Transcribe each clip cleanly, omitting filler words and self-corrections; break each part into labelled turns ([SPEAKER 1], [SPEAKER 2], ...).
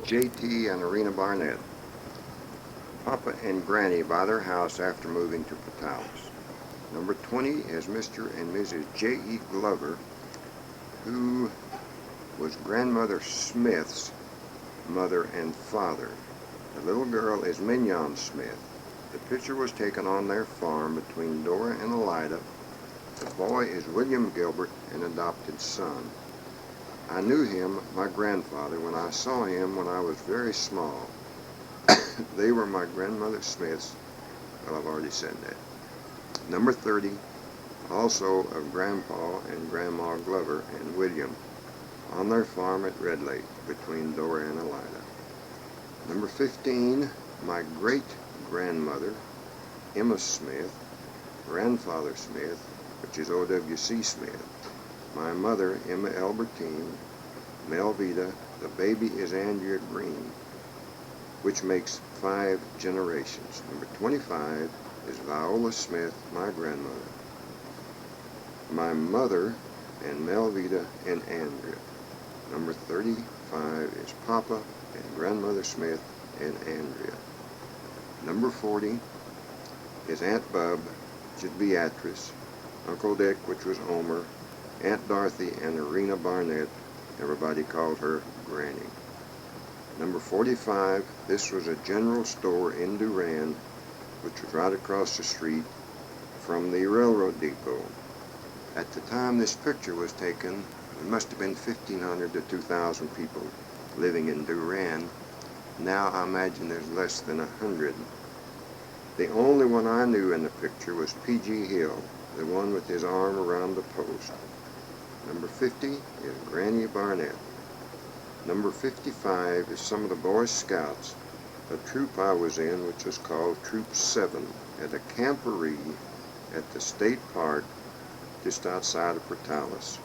[SPEAKER 1] J.T. and Arena Barnett. Papa and Granny buy their house after moving to Portales. Number 20 is Mr. and Mrs. J.E. Glover, who was Grandmother Smith's mother and father. The little girl is Mignon Smith. The picture was taken on their farm between Dora and Elida. The boy is William Gilbert, an adopted son. I knew him, my grandfather, when I saw him when I was very small. They were my grandmother Smiths. Well, I've already said that. Number 30, also of Grandpa and Grandma Glover and William, on their farm at Red Lake between Dora and Elida. Number 15, my great-grandmother, Emma Smith, Grandfather Smith, which is O.W.C. Smith, my mother, Emma Albertine, Melvita, the baby is Andrea Green, which makes 5 generations. Number 25 is Viola Smith, my grandmother, my mother, and Melvita and Andrea. Number 35 is Papa and Grandmother Smith and Andrea. Number 40 is Aunt Bub, which is Beatrice, Uncle Dick, which was Omer, Aunt Dorothy and Arena Barnett. Everybody called her Granny. Number 45, this was a general store in Durand, which was right across the street from the railroad depot. At the time this picture was taken, there must have been 1,500 to 2,000 people living in Durand. Now I imagine there's less than 100. The only one I knew in the picture was P.G. Hill, the one with his arm around the post. Number 50 is Granny Barnett. Number 55 is some of the Boy Scouts, a troop I was in, which was called Troop 7, at a camporee at the state park just outside of Portales.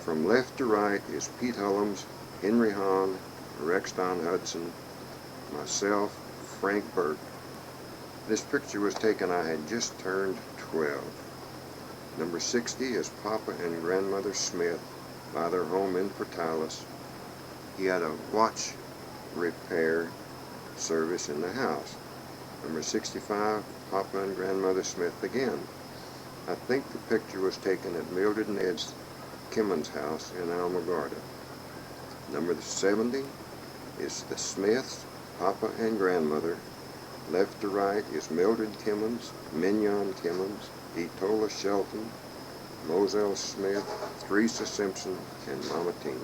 [SPEAKER 1] From left to right is Pete Hullums, Henry Hahn, Rex Don Hudson, myself, Frank Burke. This picture was taken I had just turned 12. Number 60 is Papa and Grandmother Smith by their home in Portales. He had a watch repair service in the house. Number 65, Papa and Grandmother Smith again. I think the picture was taken at Mildred and Ed Kimmons' house in Alamogordo. Number 70 is the Smiths, Papa and Grandmother. Left to right is Mildred Kimmons, Mignon Kimmons, Etola Shelton, Moselle Smith, Teresa Simpson, and Mama Teen.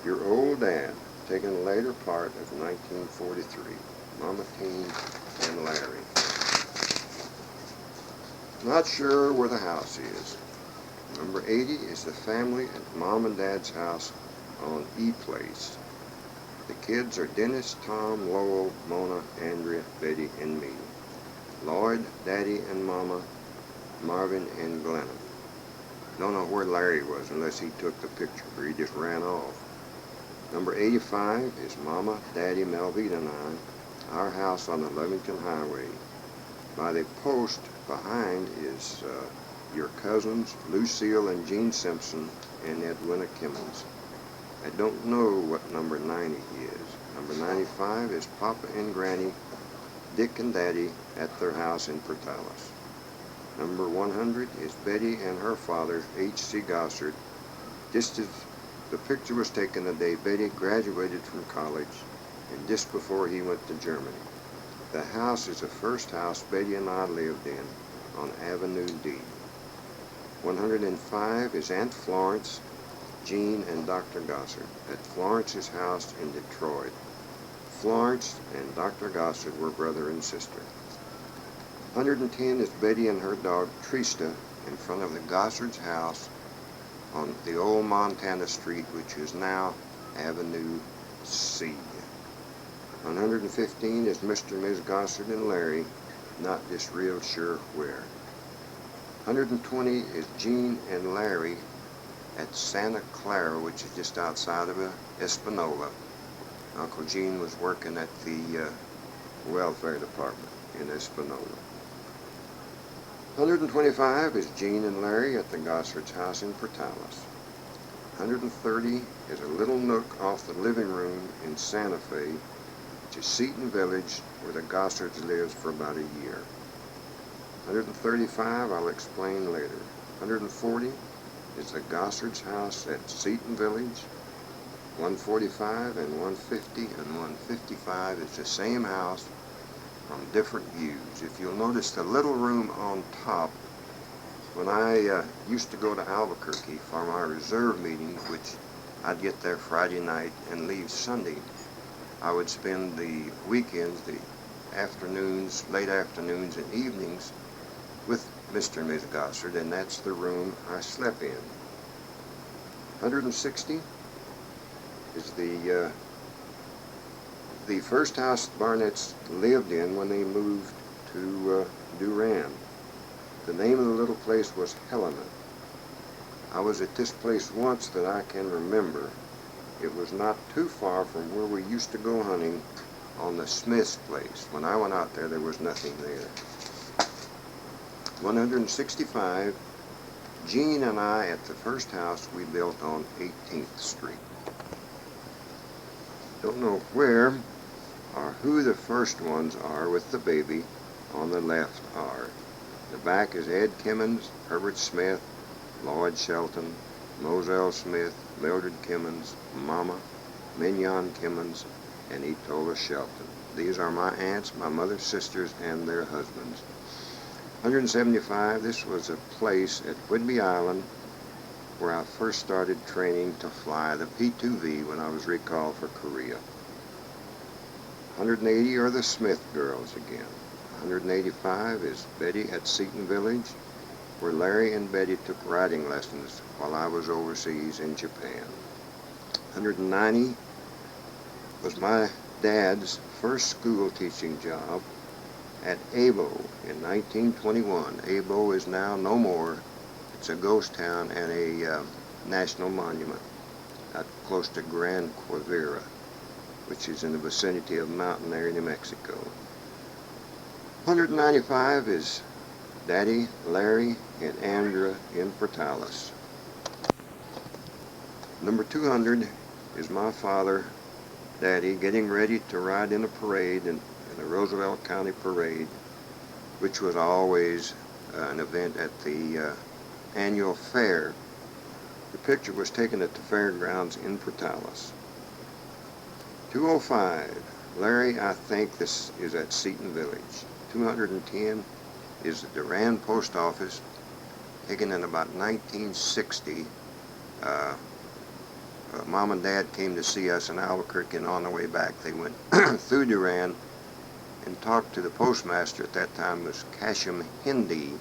[SPEAKER 1] Your old dad, taken the later part of 1943, Mama Teen and Larry. Not sure where the house is. Number 80 is the family at Mom and Dad's house on E Place. The kids are Dennis, Tom, Lowell, Mona, Andrea, Betty, and me. Lloyd, Daddy, and Mama, Marvin, and Glenna. Don't know where Larry was unless he took the picture or he just ran off. Number 85 is Mama, Daddy, Melvita, and I. Our house on the Lovington Highway. By the post behind is your cousins, Lucille and Jean Simpson, and Edwina Kimmons. I don't know what number 90 is. Number 95 is Papa and Granny, Dick and Daddy at their house in Portales. Number 100 is Betty and her father, H.C. Gossard. Just as the picture was taken the day Betty graduated from college and just before he went to Germany. The house is the first house Betty and I lived in on Avenue D. 105 is Aunt Florence, Jean, and Dr. Gossard at Florence's house in Detroit. Florence and Dr. Gossard were brother and sister. 110 is Betty and her dog Trista in front of the Gossard's house on the old Montana Street, which is now Avenue C. 115 is Mr. and Ms. Gossard and Larry, not just real sure where. 120 is Jean and Larry at Santa Clara, which is just outside of Espanola. Uncle Gene was working at the welfare department in Espanola. 125 is Jean and Larry at the Gossard's house in Portales. 130 is a little nook off the living room in Santa Fe, which is Seton Village, where the Gossards lived for about a year. 135 I'll explain later. 140 is the Gossards' house at Seton Village. 145 and 150 and 155 is the same house from different views. If you'll notice the little room on top, when I used to go to Albuquerque for my reserve meetings, which I'd get there Friday night and leave Sunday, I would spend the weekends, the afternoons, late afternoons and evenings with Mr. and Ms. Gossard, and that's the room I slept in. 160 is the first house the Barnetts lived in when they moved to Durand. The name of the little place was Helena. I was at this place once that I can remember. It was not too far from where we used to go hunting on the Smith's place. When I went out there, there was nothing there. 165, Gene and I at the first house we built on 18th Street. Don't know where or who the first ones are with the baby. On the left are. The back is Ed Kimmons, Herbert Smith, Lloyd Shelton, Moselle Smith, Mildred Kimmons, Mama, Mignon Kimmons, and Etola Shelton. These are my aunts, my mother's sisters, and their husbands. 175, this was a place at Whidbey Island where I first started training to fly the P-2V when I was recalled for Korea. 180 are the Smith girls again. 185 is Betty at Seton Village, where Larry and Betty took riding lessons while I was overseas in Japan. 190 was my dad's first school teaching job at Abo in 1921. Abo is now no more. It's a ghost town and a national monument close to Gran Quivira, which is in the vicinity of Mountain Air, New Mexico. 195 is Daddy, Larry, and Andra in Portales. Number 200 is my father, Daddy, getting ready to ride in a parade, in the Roosevelt County Parade, which was always an event at the annual fair. The picture was taken at the fairgrounds in Portales. 205, Larry, I think this is at Seton Village. 210 is the Durand Post Office, taken in about 1960. Mom and Dad came to see us in Albuquerque, and on the way back they went through Durand and talked to the postmaster at that time, was Kashim Hindi,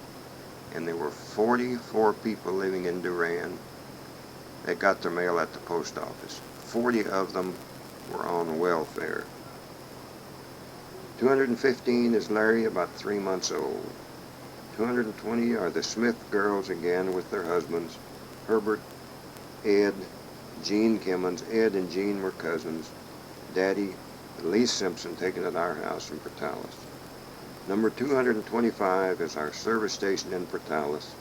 [SPEAKER 1] and there were 44 people living in Durand that got their mail at the post office. 40 of them were on welfare. 215 is Larry, about 3 months old. 220 are the Smith girls again with their husbands, Herbert, Ed, Gene Kimmons. Ed and Gene were cousins. Daddy, Lee Simpson, taken at our house in Portales. Number 225 is our service station in Portales.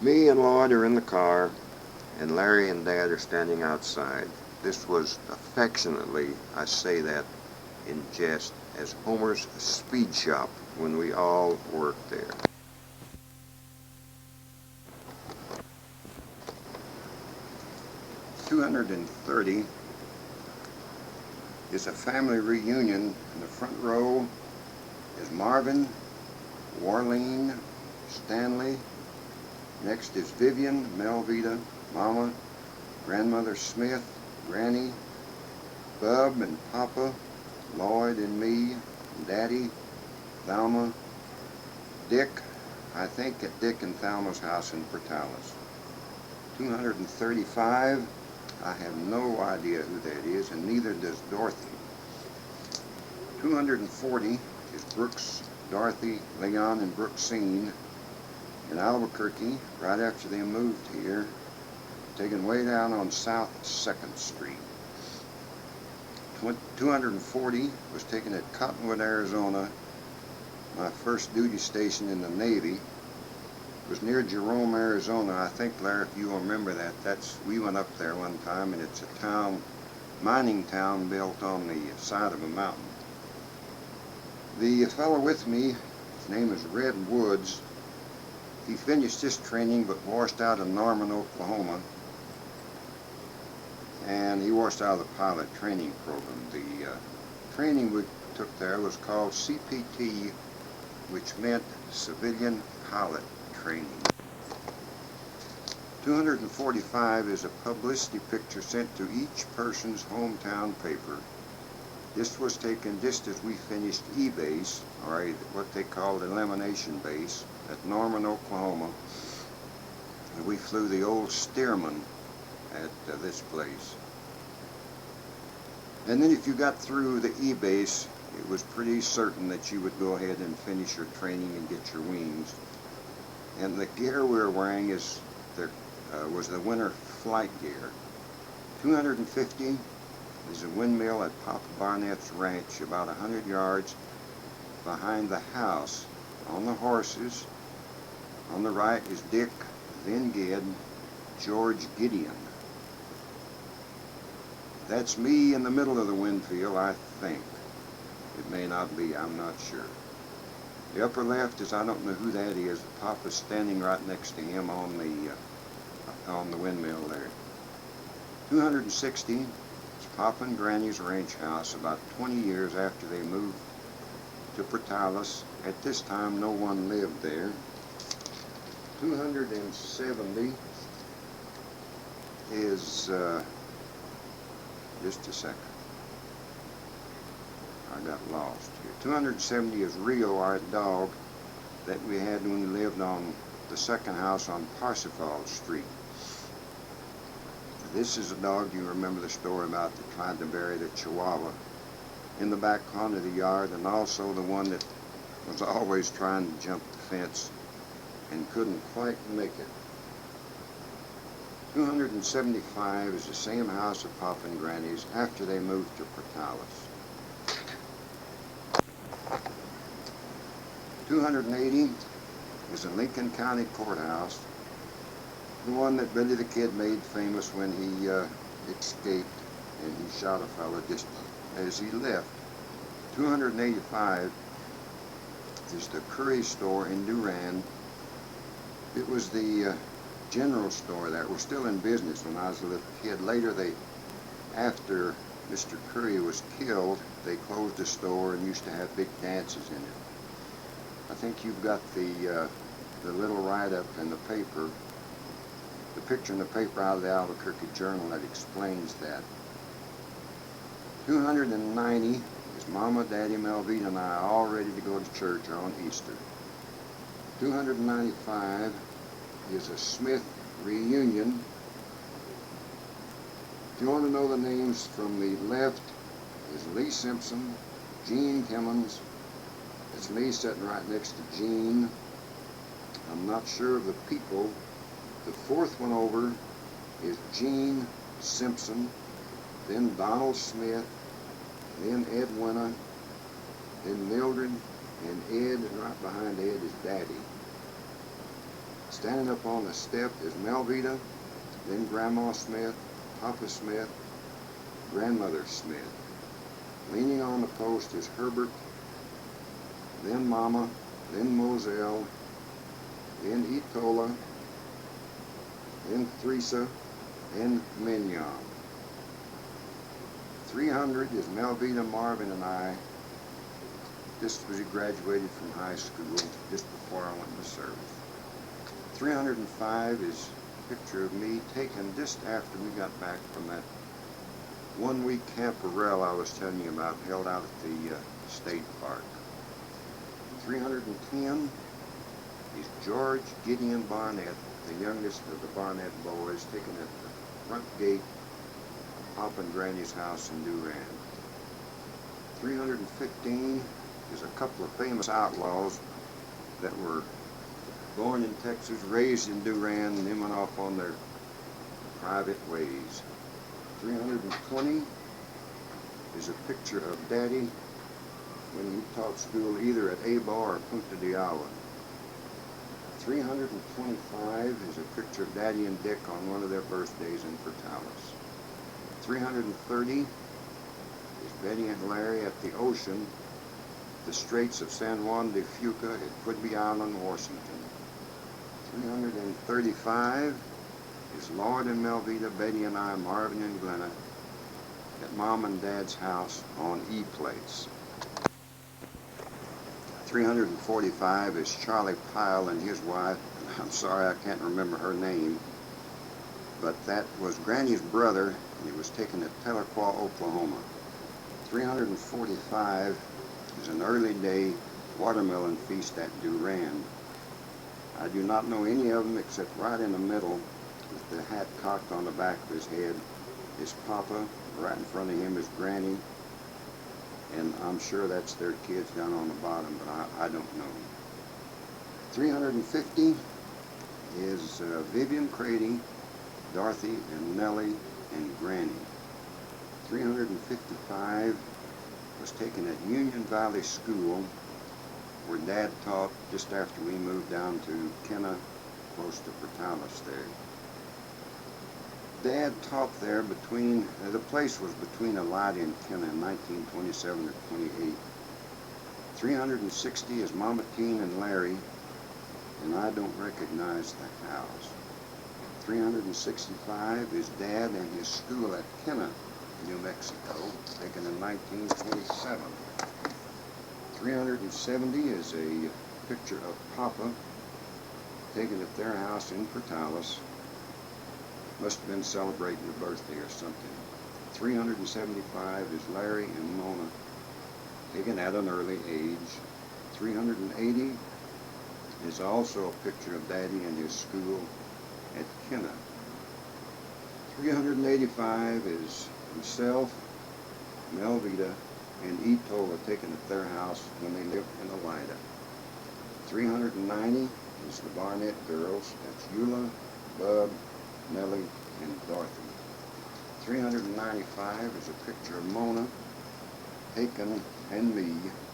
[SPEAKER 1] Me and Lloyd are in the car, and Larry and Dad are standing outside. This was affectionately, I say that in jest, as Homer's speed shop when we all worked there. .230 is a family reunion. In the front row is Marvin, Warlene, Stanley. Next is Vivian, Melvita, Mama, Grandmother Smith, Granny, Bub and Papa, Lloyd and me, Daddy, Thelma, Dick, I think at Dick and Thelma's house in Portales. 235, I have no idea who that is, and neither does Dorothy. 240 is Brooks, Dorothy, Leon, and Brooksine in Albuquerque, right after they moved here, taken way down on South 2nd Street. 240 was taken at Cottonwood, Arizona, my first duty station in the Navy. was near Jerome, Arizona. I think, Larry, if you remember that, we went up there one time, and it's a town, mining town built on the side of a mountain. The fellow with me, his name is Red Woods. He finished his training but washed out in Norman, Oklahoma, and he washed out of the pilot training program. The training we took there was called CPT, which meant Civilian Pilot Training. 245 is a publicity picture sent to each person's hometown paper. This was taken just as we finished E-base, or what they called Elimination Base, at Norman, Oklahoma. And we flew the old Stearman at this place. And then if you got through the E-base, it was pretty certain that you would go ahead and finish your training and get your wings. And the gear we were wearing was the winter flight gear. 250 is a windmill at Papa Barnett's ranch, about 100 yards behind the house. On the horses, on the right is Dick, then Ged, George Gideon. That's me in the middle of the wind field, I think. It may not be, I'm not sure. The upper left is, I don't know who that is. Papa's standing right next to him on the windmill there. 260 is Papa and Granny's ranch house about 20 years after they moved to Portales. At this time, no one lived there. 270 is, just a second. I got lost here. 270 is Rio, our dog that we had when we lived on the second house on Parsifal Street. This is a dog, you remember the story about that tried to bury the Chihuahua in the back corner of the yard, and also the one that was always trying to jump the fence and couldn't quite make it. 275 is the same house of Papa and Granny's after they moved to Portales. 280 is the Lincoln County Courthouse, the one that Billy the Kid made famous when he escaped and he shot a fellow just as he left. 285 is the Curry store in Durand. It was the general store that was still in business when I was a little kid. Later, after Mr. Curry was killed, they closed the store and used to have big dances in it. I think you've got the little write-up in the paper, the picture in the paper out of the Albuquerque Journal that explains that. 290 is Mama, Daddy, Melvita, and I all ready to go to church on Easter. 295 is a Smith reunion. If you want to know the names, from the left is Lee Simpson, Gene Timmons. It's me sitting right next to Gene. I'm not sure of the people. The fourth one over is Gene Simpson, then Donald Smith, then Edwina, then Mildred, and Ed, and right behind Ed is Daddy. Standing up on the step is Melvita, then Grandma Smith, Papa Smith, Grandmother Smith. Leaning on the post is Herbert, then Mama, then Moselle, then Etola, then Theresa, and Mignon. 300 is Melvita, Marvin, and I. This was, he graduated from high school just before I went to service. 305 is a picture of me taken just after we got back from that one-week camperelle I was telling you about, held out at the state park. 310 is George Gideon Barnett, the youngest of the Barnett boys, taken at the front gate of Papa and Granny's house in Durand. 315 is a couple of famous outlaws that were born in Texas, raised in Durand, and then went off on their private ways. 320 is a picture of Daddy when he taught school either at Aba or Punta de Agua. 325 is a picture of Daddy and Dick on one of their birthdays in Portales. 330 is Betty and Larry at the ocean, the Straits of San Juan de Fuca at Whidbey Island, Washington. 335 is Lloyd and Melvita, Betty and I, Marvin and Glenna at Mom and Dad's house on E-Place. 345 is Charlie Pyle and his wife. I'm sorry, I can't remember her name, but that was Granny's brother, and he was taken at Tahlequah, Oklahoma. 345 is an early day watermelon feast at Durand. I do not know any of them except right in the middle, with the hat cocked on the back of his head, is Papa. Right in front of him is Granny, and I'm sure that's their kids down on the bottom, but I don't know. 350 is Vivian Crady, Dorothy and Nellie and Granny. 355 was taken at Union Valley School, where Dad taught just after we moved down to Kenna, close to Portales there. Dad taught there between, the place was between Elida and Kenna in 1927 or 28. 360 is Mama Teen and Larry, and I don't recognize the house. 365 is Dad and his school at Kenna, New Mexico, taken in 1927. 370 is a picture of Papa, taken at their house in Portales. Must have been celebrating a birthday or something. 375 is Larry and Mona, taken at an early age. 380 is also a picture of Daddy and his school at Kenna. 385 is myself, Melvita, and Etola, taken at their house when they lived in Elida. 390 is the Barnett girls. That's Eula, Bub, Nellie, and Dorothy. 395 is a picture of Mona, taken, and me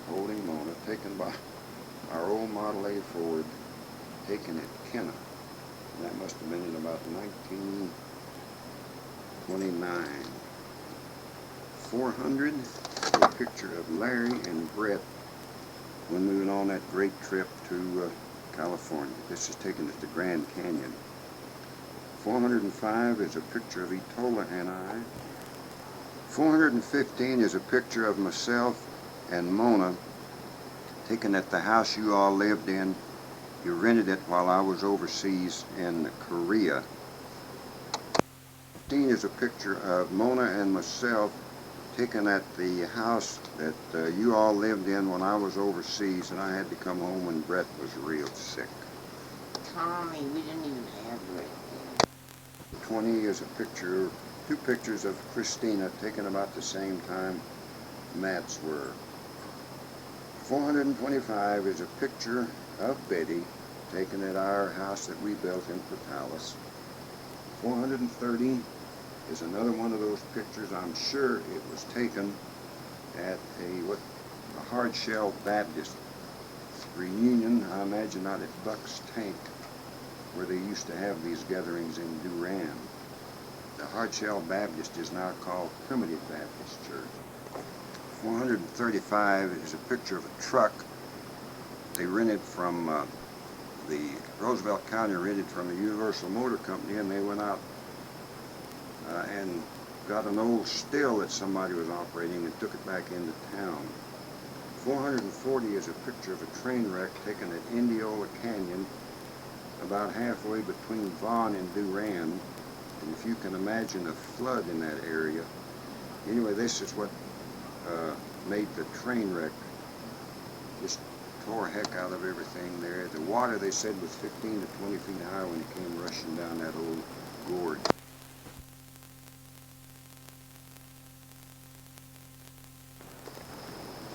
[SPEAKER 1] holding Mona, taken by our old Model A Ford, taken at Kenna. And that must have been in about 1929. 400 is a picture of Larry and Brett when we went on that great trip to California. This is taken at the Grand Canyon. 405 is a picture of Etola and I. 415 is a picture of myself and Mona, taken at the house you all lived in. You rented it while I was overseas in Korea. 15 is a picture of Mona and myself, taken at the house that you all lived in when I was overseas, and I had to come home when Brett was real sick.
[SPEAKER 2] Tommy, we didn't even have Brett.
[SPEAKER 1] 20 is a picture, two pictures of Christina, taken about the same time Matt's were. 425 is a picture of Betty, taken at our house that we built in Portales. 430 is another one of those pictures. I'm sure it was taken at a Hardshell Baptist reunion. I imagine out at Buck's Tank, where they used to have these gatherings in Durand. The Hardshell Baptist is now called Primitive Baptist Church. 435 is a picture of a truck they rented from the Roosevelt County, rented from the Universal Motor Company, and they went out and got an old still that somebody was operating and took it back into town. 440 is a picture of a train wreck taken at Indiola Canyon, about halfway between Vaughn and Durand, and if you can imagine a flood in that area. Anyway, this is what made the train wreck. Just tore heck out of everything there. The water, they said, was 15 to 20 feet high when it came rushing down that old gorge.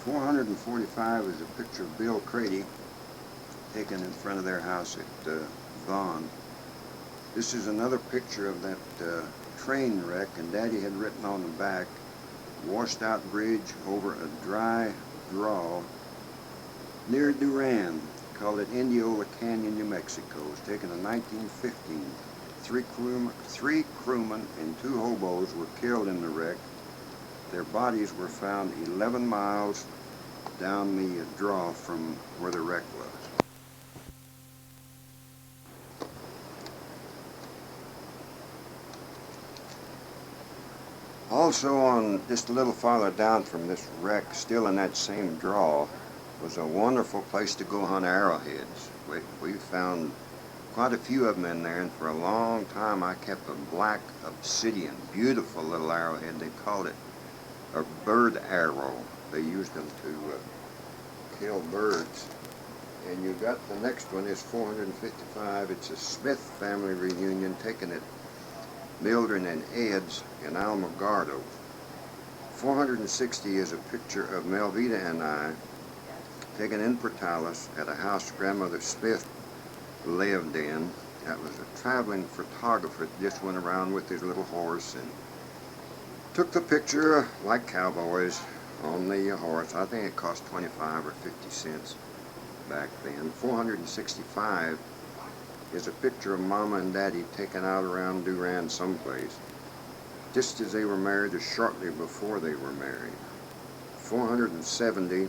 [SPEAKER 1] .445 is a picture of Bill Crady, taken in front of their house at Vaughn. This is another picture of that train wreck, and Daddy had written on the back, "Washed out bridge over a dry draw near Durand, called it Indiola Canyon, New Mexico. It was taken in 1915. Three crewmen and 2 hobos were killed in the wreck. Their bodies were found 11 miles down the draw from where the wreck was. Also on just a little farther down from this wreck, still in that same draw, was a wonderful place to go hunt arrowheads. We found quite a few of them in there, and for a long time I kept a black obsidian, beautiful little arrowhead. They called it a bird arrow. They used them to kill birds. And you got the next one is 455. It's a Smith family reunion taken at Mildred and Ed's in Alamogordo. 460 is a picture of Melvita and I taken in Portales at a house Grandmother Smith lived in. That was a traveling photographer that just went around with his little horse and took the picture like cowboys on the horse. I think it cost 25 or 50 cents back then. 465 is a picture of Mama and Daddy taken out around Durand someplace, just as they were married or shortly before they were married. 470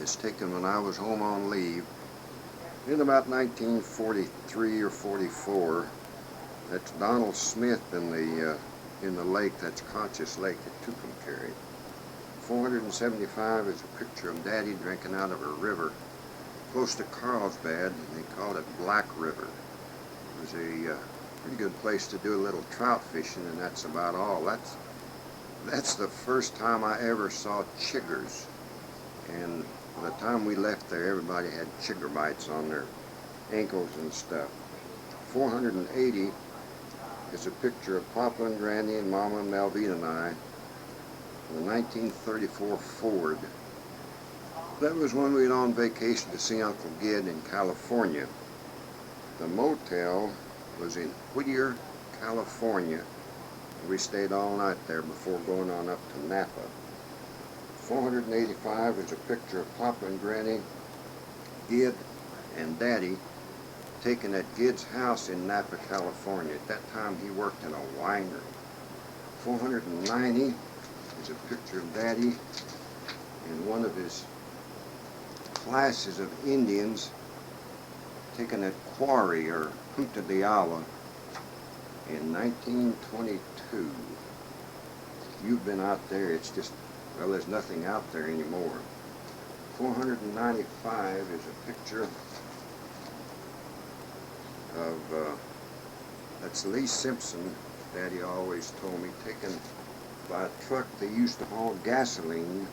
[SPEAKER 1] is taken when I was home on leave in about 1943 or 44. That's Donald Smith in the lake. That's Conscious Lake at Tucumcari. 475 is a picture of Daddy drinking out of a river close to Carlsbad, and they called it Black River. It was a pretty good place to do a little trout fishing, and that's about all. That's the first time I ever saw chiggers, and by the time we left there, everybody had chigger bites on their ankles and stuff. 480 is a picture of Papa and Granny and Mama and Melvita and I in the 1934 Ford. That was when we went on vacation to see Uncle Gid in California. The motel was in Whittier, California. We stayed all night there before going on up to Napa. 485 is a picture of Papa and Granny, Gid and Daddy taken at Gid's house in Napa, California. At that time he worked in a winery. 490 is a picture of Daddy in one of his classes of Indians taken at Quarry or Punta de Agua in 1922. You've been out there, it's just, well, there's nothing out there anymore. 495 is a picture of, that's Lee Simpson, Daddy always told me, taken by a truck they used to haul gasoline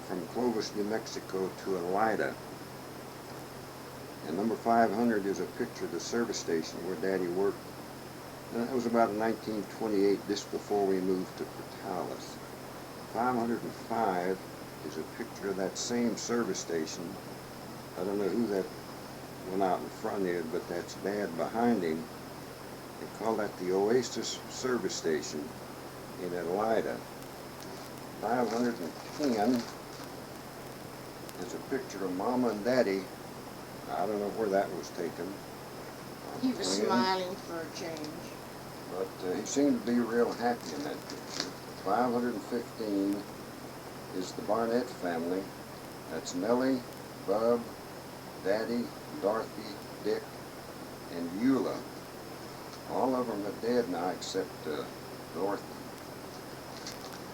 [SPEAKER 1] from Clovis, New Mexico to Elida. And number 500 is a picture of the service station where Daddy worked. And that was about in 1928, just before we moved to Portales. 505 is a picture of that same service station. I don't know who that went out in front of it, but that's Dad behind him. They call that the Oasis service station in Elida. 510 is a picture of Mama and Daddy. I don't know where that was taken.
[SPEAKER 2] He was smiling for a change.
[SPEAKER 1] But he seemed to be real happy in that picture. 515 is the Barnett family. That's Nellie, Bub, Daddy, Dorothy, Dick, and Eula. All of them are dead now except Dorothy.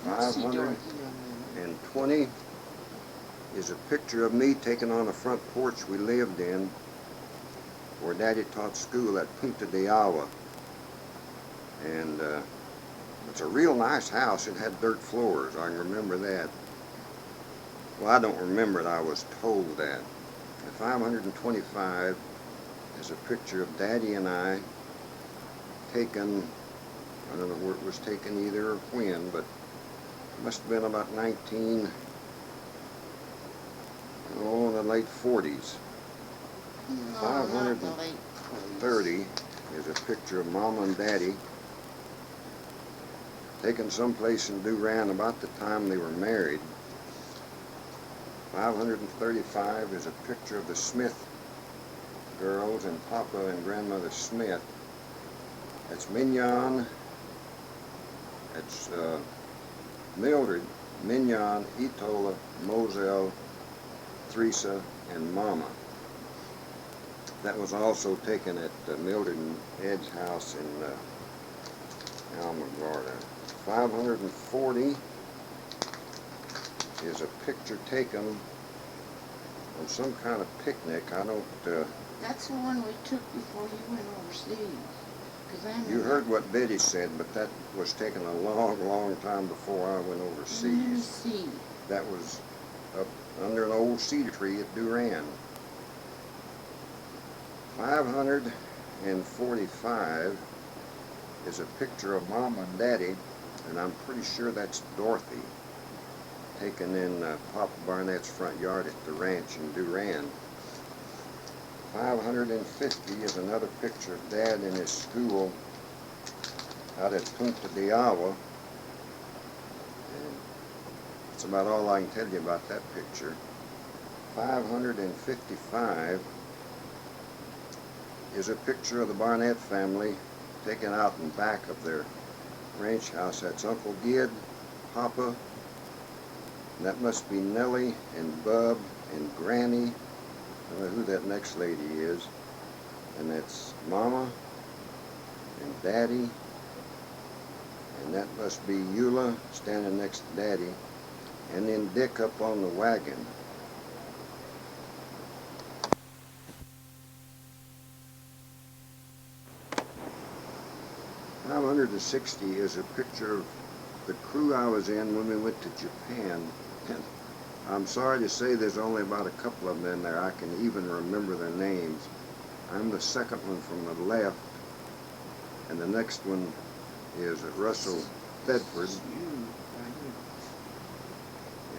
[SPEAKER 1] 520 is a picture of me taken on a front porch we lived in where Daddy taught school at Punta de Agua. And it's a real nice house. It had dirt floors. I can remember that. Well, I don't remember it. I was told that. And 525 is a picture of Daddy and I taken, I don't know where it was taken either or when, but it must have been about in the late 40s.
[SPEAKER 2] No,
[SPEAKER 1] 530 is a picture of Mama and Daddy taken someplace in Durand about the time they were married. 535 is a picture of the Smith girls and Papa and Grandmother Smith. That's Mignon. That's Mildred, Mignon, Etola, Moselle, Teresa, and Mama. That was also taken at Mildred and Ed's house in Alamogordo. 540 is a picture taken on some kind of picnic. I don't.
[SPEAKER 2] That's the one we took before you went overseas. 'Cause I
[SPEAKER 1] You
[SPEAKER 2] know
[SPEAKER 1] heard what Betty said, but that was taken a long, long time before I went
[SPEAKER 2] Let me
[SPEAKER 1] overseas.
[SPEAKER 2] see.
[SPEAKER 1] That was up under an old cedar tree at Duran. 545 is a picture of Mama and Daddy, and I'm pretty sure that's Dorothy, taken in Papa Barnett's front yard at the ranch in Duran. 550 is another picture of Dad in his school out at Punta de Agua. And that's about all I can tell you about that picture. 555 is a picture of the Barnett family taken out in back of their ranch house. That's Uncle Gid, Papa, and that must be Nellie and Bub and Granny. I don't know who that next lady is. And that's Mama and Daddy. And that must be Eula standing next to Daddy. And then Dick up on the wagon. $560 is a picture of the crew I was in when we went to Japan. And I'm sorry to say there's only about a couple of them in there I can even remember their names. I'm the second one from the left, and the next one is Russell Thedford.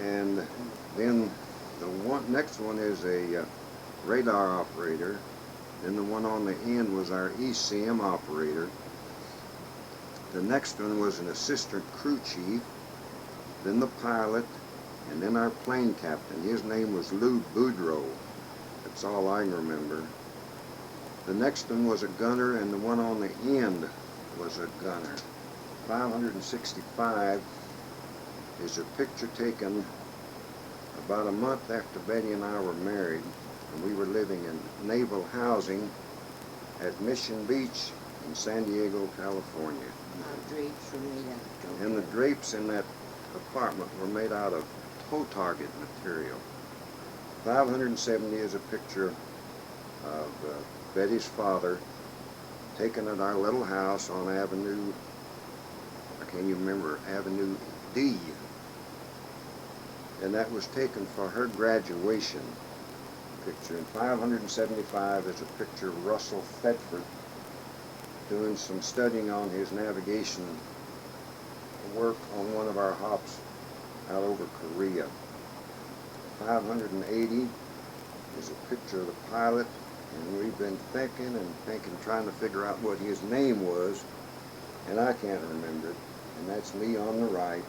[SPEAKER 1] And then the next one is a radar operator. Then the one on the end was our ECM operator. The next one was an assistant crew chief, then the pilot, and then our plane captain. His name was Lou Boudreau. That's all I can remember. The next one was a gunner, and the one on the end was a gunner. 565 is a picture taken about a month after Betty and I were married, and we were living in naval housing at Mission Beach in San Diego, California.
[SPEAKER 2] Our drapes were made out of
[SPEAKER 1] And the drapes in that apartment were made out of toe target material. 570 is a picture of Betty's father taken at our little house on Avenue, I can't even remember, Avenue D. And that was taken for her graduation picture. And 575 is a picture of Russell Thedford doing some studying on his navigation work on one of our hops out over Korea. 580 is a picture of the pilot, and we've been thinking, trying to figure out what his name was, and I can't remember it, and that's me on the right.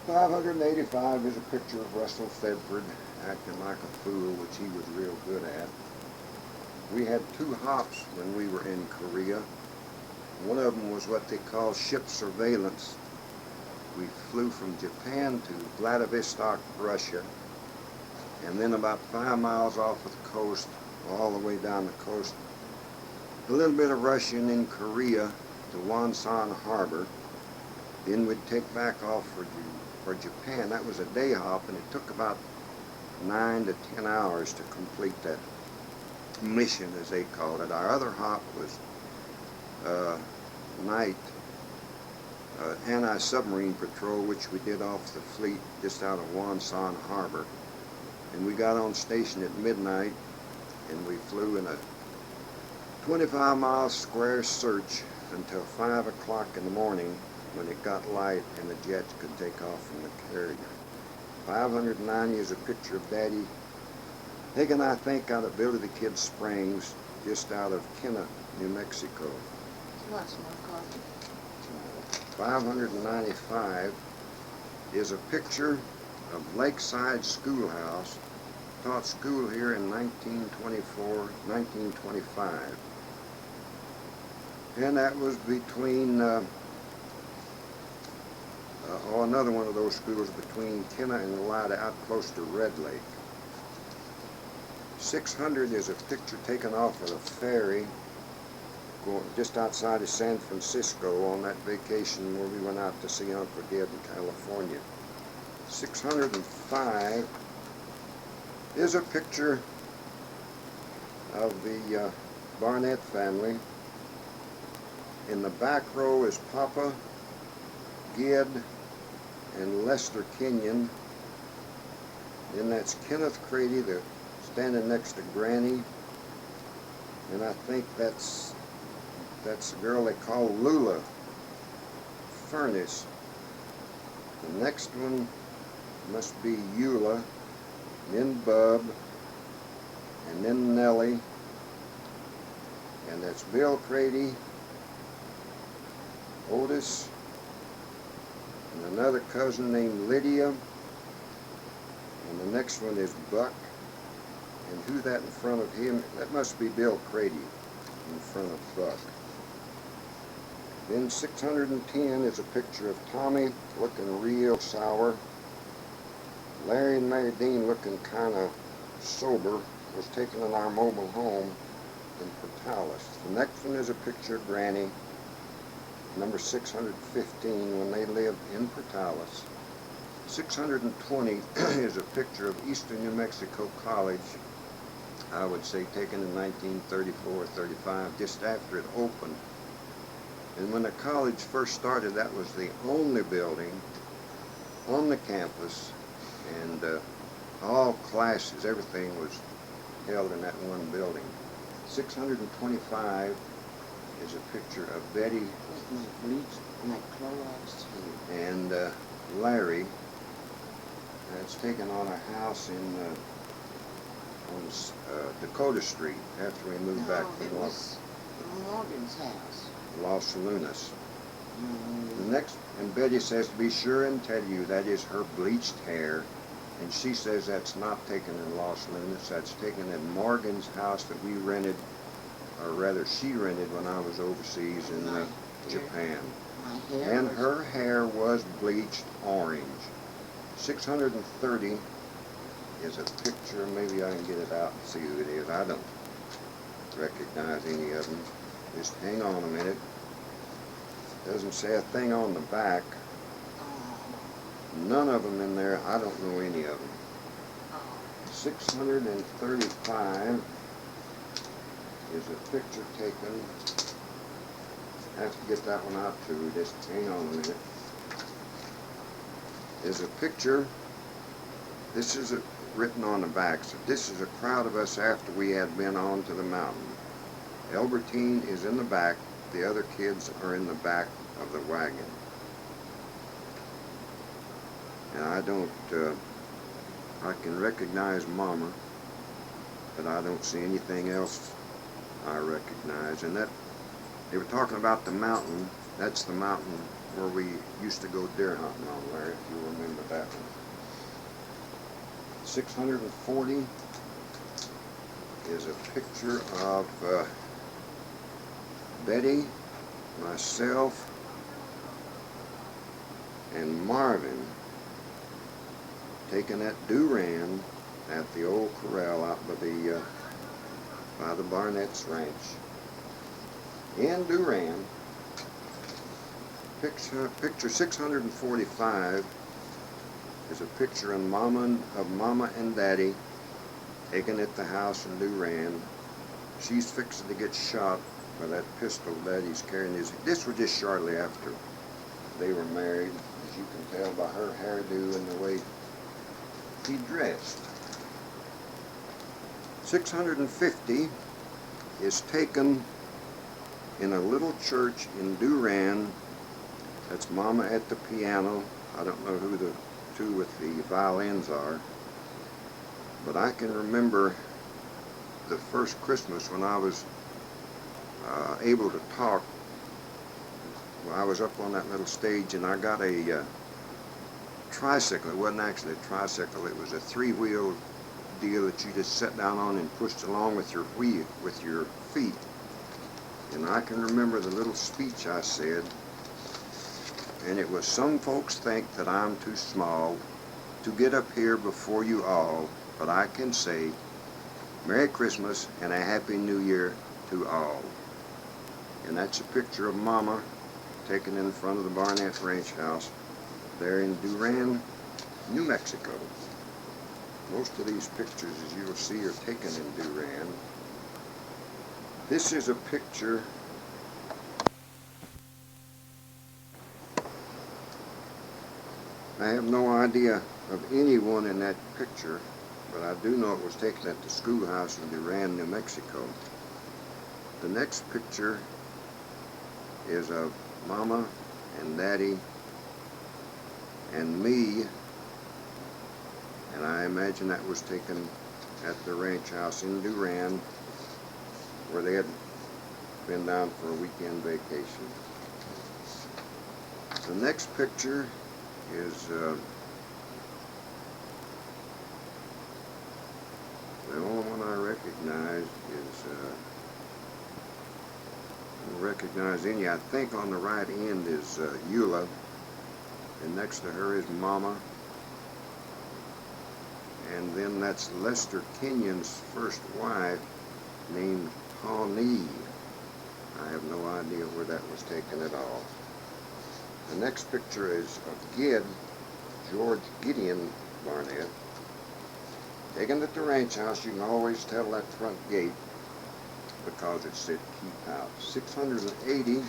[SPEAKER 1] 585 is a picture of Russell Thedford acting like a fool, which he was real good at. We had 2 hops when we were in Korea. One of them was what they call ship surveillance. We flew from Japan to Vladivostok, Russia, and then about 5 miles off of the coast, all the way down the coast, a little bit of Russia and then Korea to Wonsan Harbor. Then we'd take back off for Japan. That was a day hop, and it took about 9 to 10 hours to complete that mission, as they called it. Our other hop was night anti-submarine patrol, which we did off the fleet just out of Wonsan Harbor. And we got on station at midnight, and we flew in a 25-mile square search until 5 o'clock in the morning, when it got light and the jets could take off from the carrier. 590 is a picture of Daddy taken, I think, out of Billy the Kid Springs, just out of Kenna, New Mexico.
[SPEAKER 2] lots more coffee.
[SPEAKER 1] 595 is a picture of Lakeside Schoolhouse. Taught school here in 1924, 1925. And that was between, another one of those schools between Kenna and Elida out close to Red Lake. 600 is a picture taken off of a ferry going just outside of San Francisco on that vacation where we went out to see Uncle Ged in California. 605 is a picture of the Barnett family. In the back row is Papa, Ged, and Lester Kenyon. Then that's Kenneth Crady, standing next to Granny. And I think that's the girl they call Lula Furnace. The next one must be Eula, then Bub, and then Nellie. And that's Bill Crady, Otis, and another cousin named Lydia. And the next one is Buck. And who that in front of him? That must be Bill Crady in front of Buck. Then 610 is a picture of Tommy looking real sour. Larry and Mary Dean looking kind of sober. Was taken in our mobile home in Portales. The next one is a picture of Granny, number 615, when they lived in Portales. 620 is a picture of Eastern New Mexico College, I would say taken in 1934-35, just after it opened. And when the college first started, that was the only building on the campus, and all classes, everything was held in that one building. 625 is a picture of Betty and Larry. That's taken on a house in on Dakota Street after we moved back from
[SPEAKER 2] Morgan's house.
[SPEAKER 1] Los Lunas. The next, and Betty says to be sure and tell you that is her bleached hair, and she says that's not taken in Los Lunas, that's taken in Morgan's house that we rented, or rather she rented when I was overseas in Japan. And her hair was bleached orange. 630 is a picture, maybe I can get it out and see who it is. I don't recognize any of them. Just hang on a minute. Doesn't say a thing on the back. None of them in there. I don't know any of them. 635 is a picture taken. I have to get that one out too. Just hang on a minute. Is a picture. This is written on the back. So this is a crowd of us after we had been on to the mountain. Albertine is in the back. The other kids are in the back of the wagon. And I don't, I can recognize Mama, but I don't see anything else I recognize. And that, they were talking about the mountain. That's the mountain where we used to go deer hunting on there, if you remember that one. 640 is a picture of Betty, myself, and Marvin taken at Duran at the old corral out by the Barnett's ranch. In Duran, picture 645 is a picture of Mama and Daddy taken at the house in Duran. She's fixing to get shot by that pistol Daddy's carrying. This was just shortly after they were married, as you can tell by her hairdo and the way he dressed. 650 is taken in a little church in Duran. That's Mama at the piano. I don't know who the two with the violins are, but I can remember the first Christmas when I was able to talk. Well, I was up on that little stage and I got a tricycle. It wasn't actually a tricycle. It was a three-wheel deal that you just sat down on and pushed along with your feet. And I can remember the little speech I said, and it was, "Some folks think that I'm too small to get up here before you all, but I can say Merry Christmas and a Happy New Year to all." And that's a picture of Mama taken in front of the Barnett Ranch House there in Duran, New Mexico. Most of these pictures, as you'll see, are taken in Duran. This is a picture I have no idea of anyone in that picture, but I do know it was taken at the schoolhouse in Duran, New Mexico. The next picture is of Mama and Daddy and me, and I imagine that was taken at the ranch house in Duran, where they had been down for a weekend vacation. The next picture is the only one I recognize is I don't recognize any. I think on the right end is Eula, and next to her is Mama, and then that's Lester Kenyon's first wife, named Pawnee. I have no idea where that was taken at all. The next picture is of Gid, George Gideon Barnett, taken at the ranch house. You can always tell that front gate because it said "Keep Out." 680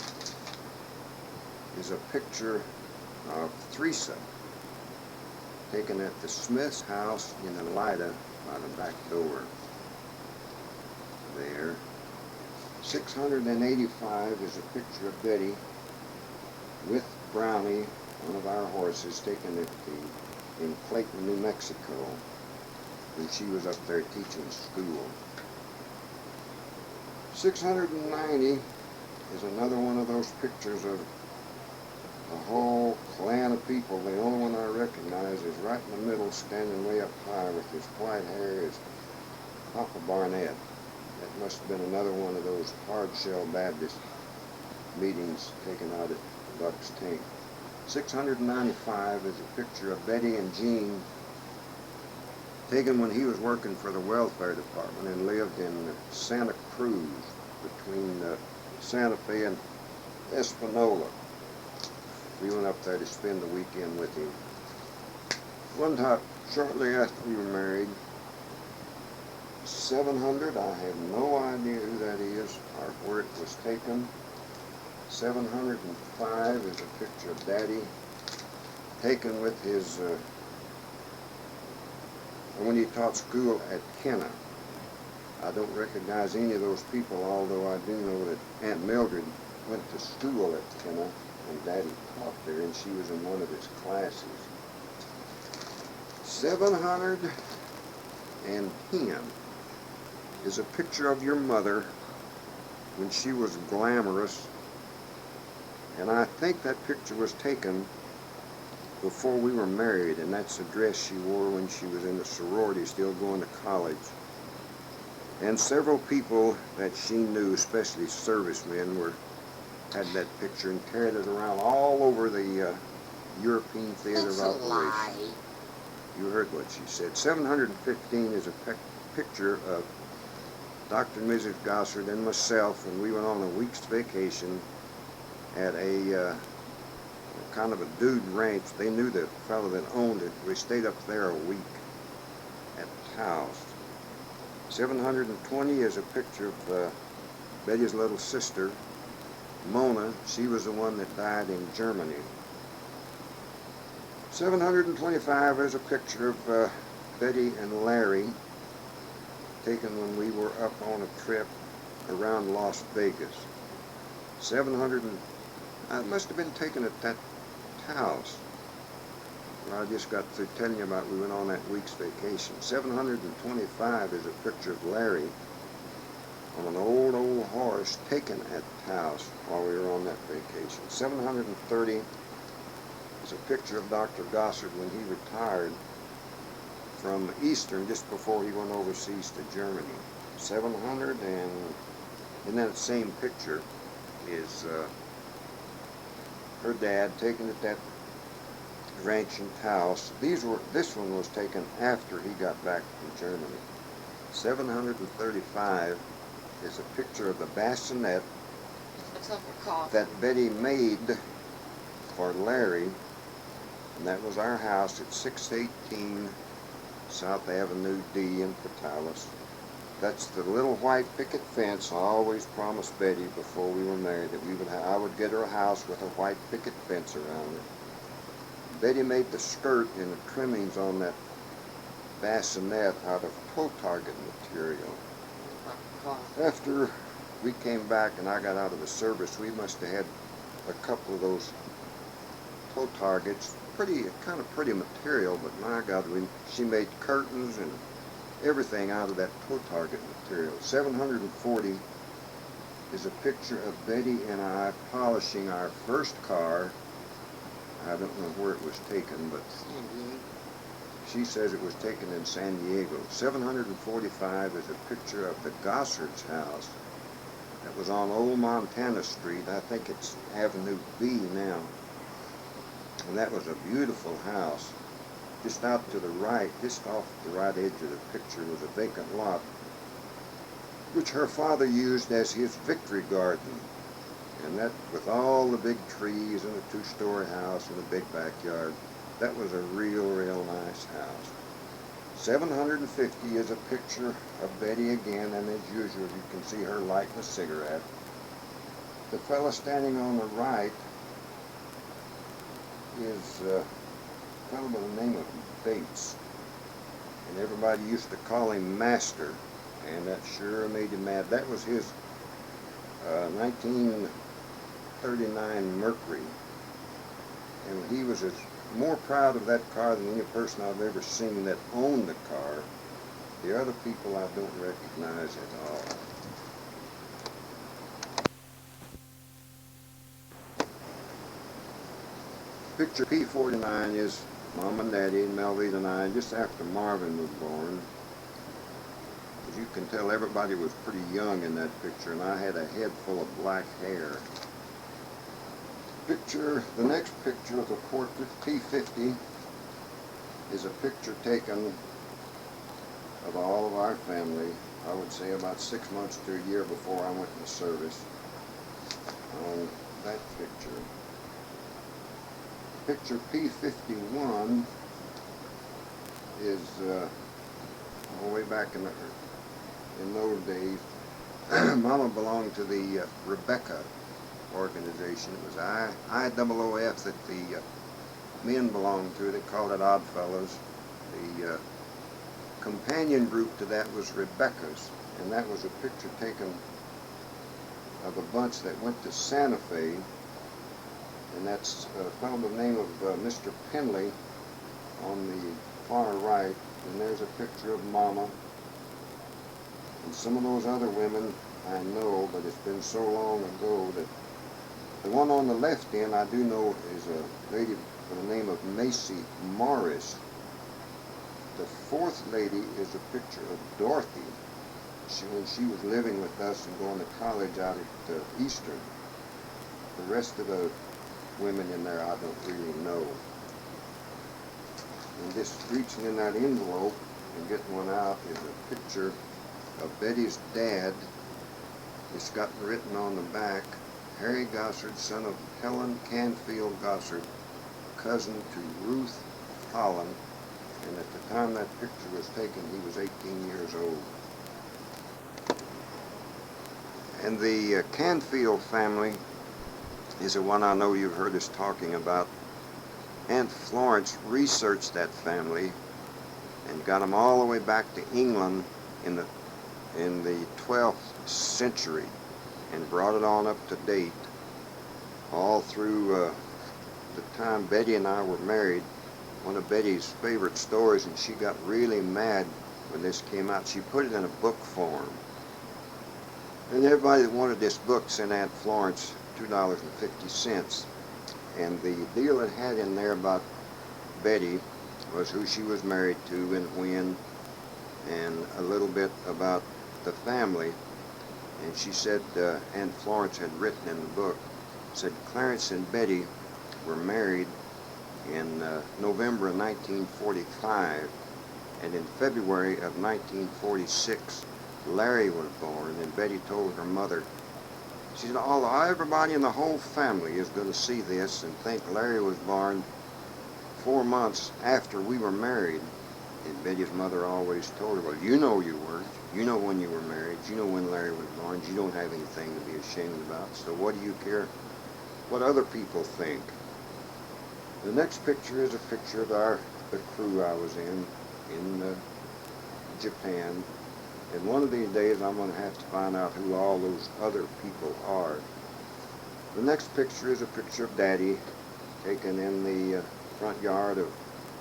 [SPEAKER 1] is a picture of Teresa, taken at the Smith's house in Elida by the back door there. 685 is a picture of Betty with Brownie, one of our horses, taken in Clayton, New Mexico, when she was up there teaching school. 690 is another one of those pictures of a whole clan of people. The only one I recognize is right in the middle, standing way up high with his white hair, is Papa Barnett. That must have been another one of those hard-shell Baptist meetings taken out at Buck's Tank. 695 is a picture of Betty and Jean, taken when he was working for the welfare department and lived in Santa Cruz, between Santa Fe and Espanola. We went up there to spend the weekend with him. One time, shortly after we were married, 700, I have no idea who that is or where it was taken. 705 is a picture of Daddy, taken with his, when he taught school at Kenna. I don't recognize any of those people, although I do know that Aunt Mildred went to school at Kenna, and Daddy taught there, and she was in one of his classes. 710 is a picture of your mother when she was glamorous, and I think that picture was taken before we were married, and that's the dress she wore when she was in the sorority, still going to college. And several people that she knew, especially servicemen, had that picture and carried it around all over the European theater of operations. You heard what she said. 715 is a picture of Dr. and Mrs. Gossard and myself when we went on a week's vacation at a kind of a dude ranch. They knew the fellow that owned it. We stayed up there a week at Taos. 720 is a picture of Betty's little sister, Mona. She was the one that died in Germany. 725 is a picture of Betty and Larry, taken when we were up on a trip around Las Vegas. 700, it must have been taken at that house where I just got through telling you about. We went on that week's vacation. 725 is a picture of Larry on an old horse, taken at Taos while we were on that vacation. 730 is is a picture of Dr. Gossard when he retired from Eastern just before he went overseas to Germany. 700, and in that same picture is her dad taken at that ranch in Taos. This one was taken after he got back from Germany. 735 is a picture of the bassinet that Betty made for Larry, and that was our house at 618 South Avenue D in Portales. That's the little white picket fence I always promised Betty before we were married that I would get her a house with a white picket fence around it. Betty made the skirt and the trimmings on that bassinet out of toe target material. After we came back and I got out of the service, we must have had a couple of those toe targets. Kind of pretty material, but my God, she made curtains and everything out of that toe target material. 740 is a picture of Betty and I polishing our first car. I don't know where it was taken, but she says it was taken in San Diego. 745 is a picture of the Gossard's house that was on Old Montana Street. I think it's Avenue B now. And that was a beautiful house. Just out to the right, just off the right edge of the picture, was a vacant lot, which her father used as his victory garden. And that, with all the big trees and the two-story house and the big backyard, that was a real nice house. 750 is a picture of Betty again, and as usual, you can see her lighting a cigarette. The fellow standing on the right is a fellow by the name of Bates, and everybody used to call him Master, and that sure made him mad. That was his 1939 Mercury, and he was more proud of that car than any person I've ever seen that owned the car. The other people I don't recognize at all. Picture P49 is Mom and Daddy and Melvita and I just after Marvin was born. As you can tell, everybody was pretty young in that picture, and I had a head full of black hair. The next picture of a portrait, P50, is a picture taken of all of our family, I would say about 6 months to a year before I went into service. On that picture. Picture P51 is all the way back in those days. Mama belonged to the Rebecca organization. It was IOOF that the men belonged to. They called it Odd Fellows. The companion group to that was Rebecca's, and that was a picture taken of a bunch that went to Santa Fe. And that's a fellow by the name of Mr. Penley on the far right, and there's a picture of Mama. And some of those other women I know, but it's been so long ago that the one on the left end I do know is a lady by the name of Macy Morris. The fourth lady is a picture of Dorothy when she was living with us and going to college out at Eastern. The rest of the women in there I don't really know. And just reaching in that envelope and getting one out is a picture of Betty's dad. It's got written on the back, Harry Gossard, son of Helen Canfield Gossard, cousin to Ruth Holland. And at the time that picture was taken, he was 18 years old. And the Canfield family is the one I know you've heard us talking about. Aunt Florence researched that family and got them all the way back to England in the 12th century and brought it on up to date all through the time Betty and I were married. One of Betty's favorite stories, and she got really mad when this came out, she put it in a book form. And everybody that wanted this book sent Aunt Florence $2.50. And the deal it had in there about Betty was who she was married to and when, and a little bit about the family. And she said, Aunt Florence had written in the book, said Clarence and Betty were married in November of 1945, and in February of 1946, Larry was born. And Betty told her mother, she said, everybody in the whole family is going to see this and think Larry was born 4 months after we were married. And Betty's mother always told her, well, you know you weren't. You know when you were married. You know when Larry was born. You don't have anything to be ashamed about. So what do you care what other people think? The next picture is a picture of the crew I was in Japan. And one of these days I'm going to have to find out who all those other people are. The next picture is a picture of Daddy taken in the front yard of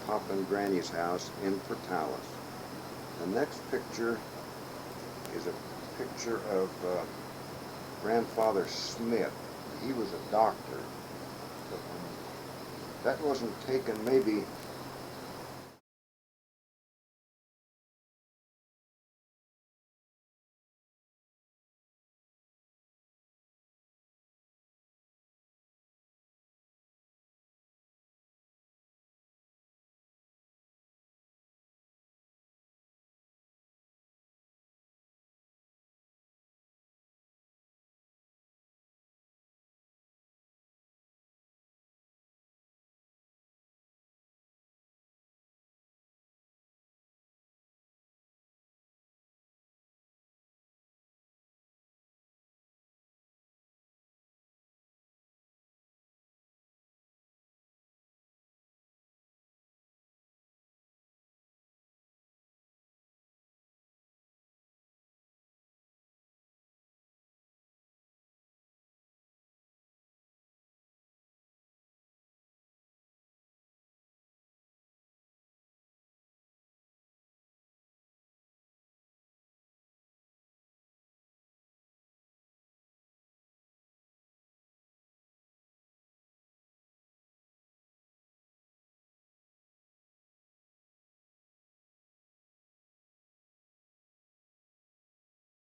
[SPEAKER 1] Papa and Granny's house in Portales. The next picture is a picture of Grandfather Smith. He was a doctor. But that wasn't taken maybe